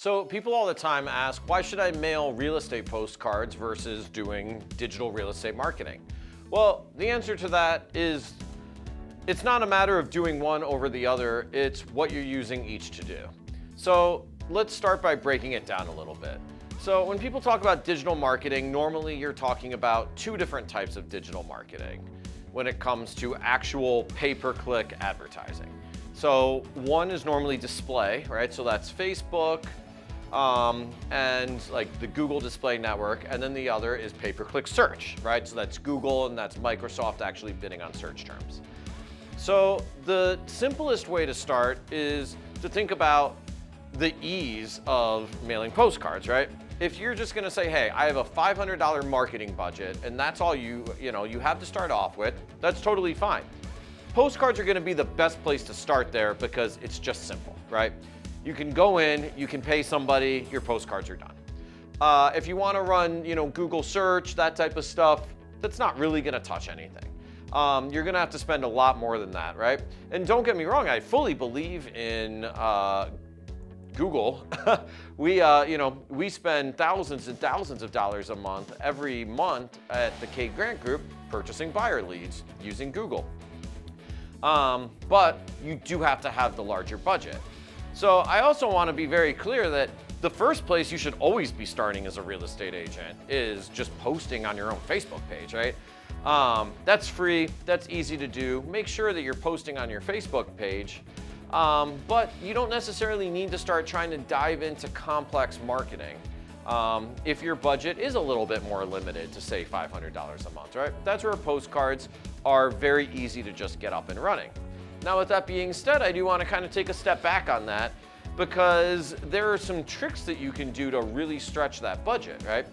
So people all the time ask, why should I mail real estate postcards versus doing digital real estate marketing? Well, the answer to that is it's not a matter of doing one over the other, it's what you're using each to do. So let's start by breaking it down a little bit. So when people talk about digital marketing, normally you're talking about two different types of digital marketing when it comes to actual pay-per-click advertising. So one is normally display, right? So that's Facebook, and like the Google Display Network, and then the other is pay-per-click search, right? So that's Google and that's Microsoft actually bidding on search terms. So the simplest way to start is to think about the ease of mailing postcards, right? If you're just gonna say, hey, I have a $500 marketing budget and that's all you have to start off with, that's totally fine. Postcards are gonna be the best place to start there because it's just simple, right? You can go in, you can pay somebody, your postcards are done. If you want to run, Google search, that type of stuff, that's not really going to touch anything. You're going to have to spend a lot more than that, right? And don't get me wrong, I fully believe in Google. We spend thousands and thousands of dollars a month every month at the Kate Grant Group purchasing buyer leads using Google. But you do have to have the larger budget. So I also want to be very clear that the first place you should always be starting as a real estate agent is just posting on your own Facebook page, right? That's free, that's easy to do. Make sure that you're posting on your Facebook page, but you don't necessarily need to start trying to dive into complex marketing if your budget is a little bit more limited to say $500 a month, right? That's where postcards are very easy to just get up and running. Now, with that being said, I do want to kind of take a step back on that because there are some tricks that you can do to really stretch that budget, right?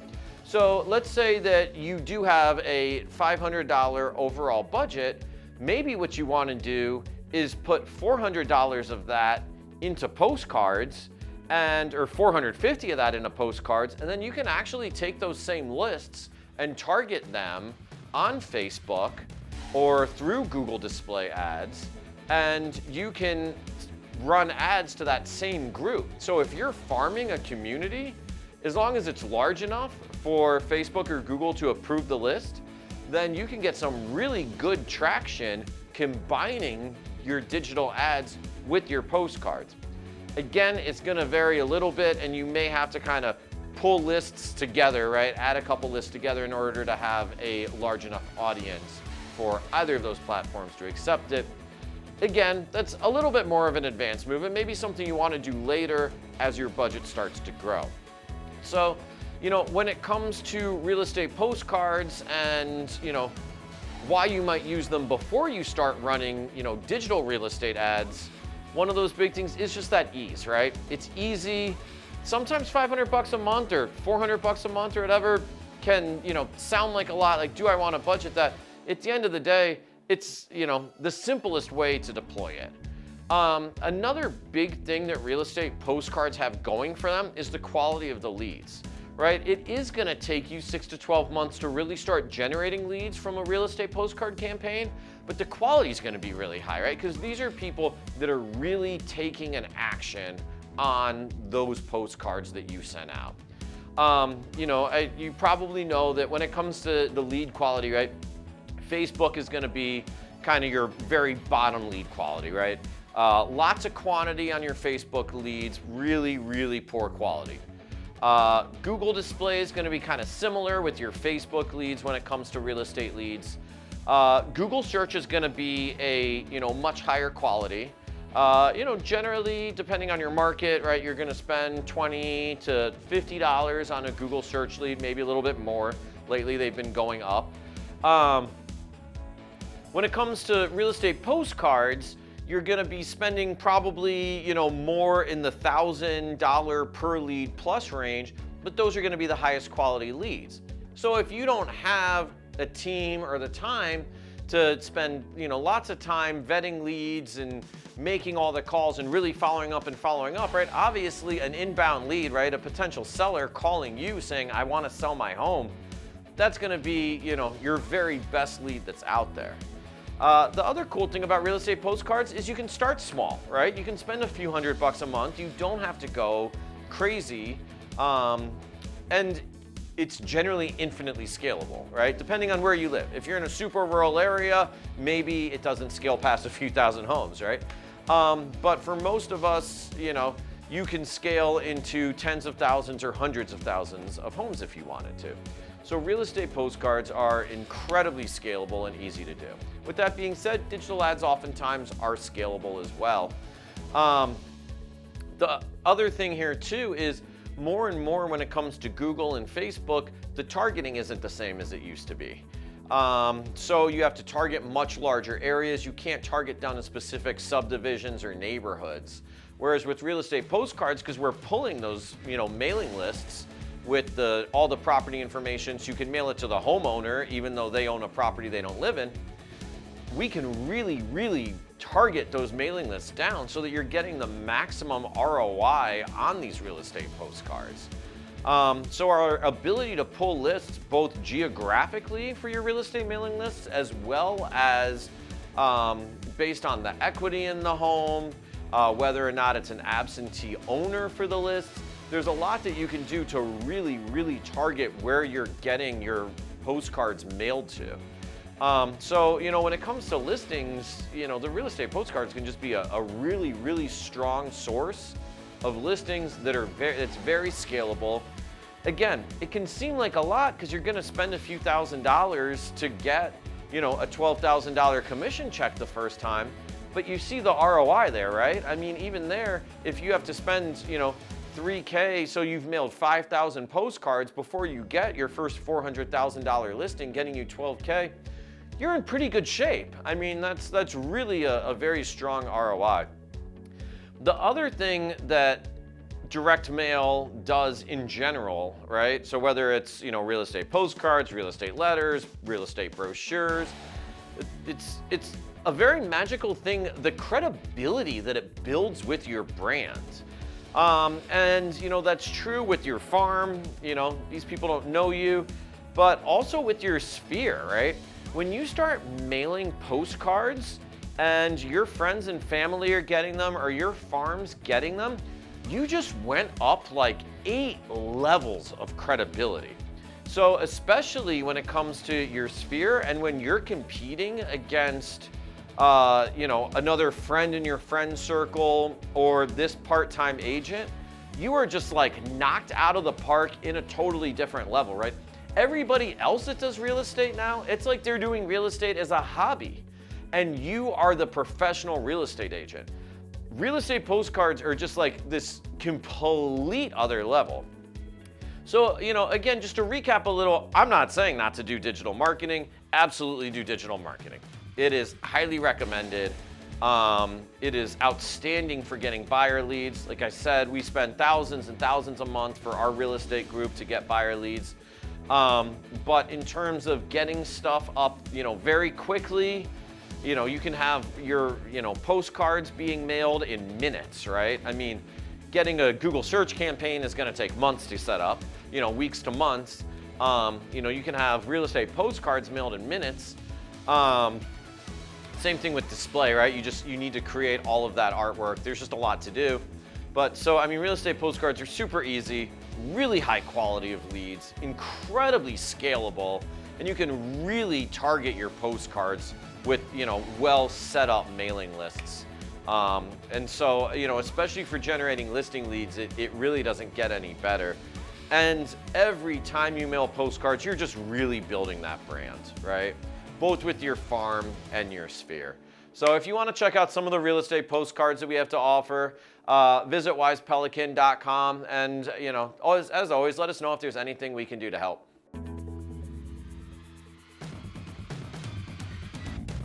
So let's say that you do have a $500 overall budget. Maybe what you want to do is put $400 of that into postcards or $450 of that into postcards, and then you can actually take those same lists and target them on Facebook or through Google Display Ads, and you can run ads to that same group. So if you're farming a community, as long as it's large enough for Facebook or Google to approve the list, then you can get some really good traction combining your digital ads with your postcards. Again, it's gonna vary a little bit and you may have to kind of pull lists together, right? Add a couple lists together in order to have a large enough audience for either of those platforms to accept it. Again, that's a little bit more of an advanced move and maybe something you want to do later as your budget starts to grow. So, when it comes to real estate postcards and, why you might use them before you start running, digital real estate ads, one of those big things is just that ease, right? It's easy. Sometimes $500 a month or $400 a month or whatever can, sound like a lot. Like, do I want to budget that? At the end of the day, it's, the simplest way to deploy it. Another big thing that real estate postcards have going for them is the quality of the leads, right? It is gonna take you 6 to 12 months to really start generating leads from a real estate postcard campaign, but the quality is gonna be really high, right? Because these are people that are really taking an action on those postcards that you sent out. You probably know that when it comes to the lead quality, right? Facebook is going to be kind of your very bottom lead quality, right? Lots of quantity on your Facebook leads, really, really poor quality. Google Display is going to be kind of similar with your Facebook leads when it comes to real estate leads. Google Search is going to be a much higher quality. Generally, depending on your market, right, you're going to spend $20 to $50 on a Google Search lead, maybe a little bit more. Lately, they've been going up. When it comes to real estate postcards, you're going to be spending probably, more in the $1,000 per lead plus range, but those are going to be the highest quality leads. So if you don't have a team or the time to spend, lots of time vetting leads and making all the calls and really following up, right? Obviously an inbound lead, right? A potential seller calling you saying, I want to sell my home. That's going to be, your very best lead that's out there. The other cool thing about real estate postcards is you can start small, right? You can spend a few $100 a month. You don't have to go crazy, and it's generally infinitely scalable, right? Depending on where you live. If you're in a super rural area, maybe it doesn't scale past a few thousand homes, right? But for most of us, you can scale into tens of thousands or hundreds of thousands of homes if you wanted to. So real estate postcards are incredibly scalable and easy to do. With that being said, digital ads oftentimes are scalable as well. The other thing here too is more and more when it comes to Google and Facebook, the targeting isn't the same as it used to be. So you have to target much larger areas. You can't target down to specific subdivisions or neighborhoods. Whereas with real estate postcards, because we're pulling those, mailing lists with all the property information, so you can mail it to the homeowner, even though they own a property they don't live in, we can really, really target those mailing lists down so that you're getting the maximum ROI on these real estate postcards. So our ability to pull lists both geographically for your real estate mailing lists, as well as based on the equity in the home, whether or not it's an absentee owner for the list, there's a lot that you can do to really, really target where you're getting your postcards mailed to. So, when it comes to listings, the real estate postcards can just be a really, really strong source of listings that it's very scalable. Again, it can seem like a lot because you're going to spend a few $1,000s to get, a $12,000 commission check the first time, but you see the ROI there, right? I mean, even there, if you have to spend, $3K, so you've mailed 5,000 postcards before you get your first $400,000 listing, getting you 12K, you're in pretty good shape. I mean, that's really a very strong ROI. The other thing that direct mail does in general, right? So whether it's, real estate postcards, real estate letters, real estate brochures, it's a very magical thing, the credibility that it builds with your brand. And that's true with your farm, these people don't know you, but also with your sphere, right? When you start mailing postcards and your friends and family are getting them or your farm's getting them, you just went up like 8 levels of credibility. So especially when it comes to your sphere and when you're competing against another friend in your friend circle or this part-time agent, you are just like knocked out of the park in a totally different level, right? Everybody else that does real estate now, it's like they're doing real estate as a hobby, and you are the professional real estate agent. Real estate postcards are just like this complete other level. So, again, just to recap a little, I'm not saying not to do digital marketing. Absolutely do digital marketing. It is highly recommended. It is outstanding for getting buyer leads. Like I said, we spend thousands and thousands a month for our real estate group to get buyer leads. But in terms of getting stuff up, very quickly, you can have your, postcards being mailed in minutes, right? I mean, getting a Google search campaign is going to take months to set up, weeks to months. You can have real estate postcards mailed in minutes. Same thing with display, right? You need to create all of that artwork. There's just a lot to do. But so, real estate postcards are super easy, really high quality of leads, incredibly scalable, and you can really target your postcards with, well set up mailing lists. And so, especially for generating listing leads, it really doesn't get any better. And every time you mail postcards, you're just really building that brand, right? Both with your farm and your sphere. So if you want to check out some of the real estate postcards that we have to offer, visit wisepelican.com. And, as always, let us know if there's anything we can do to help.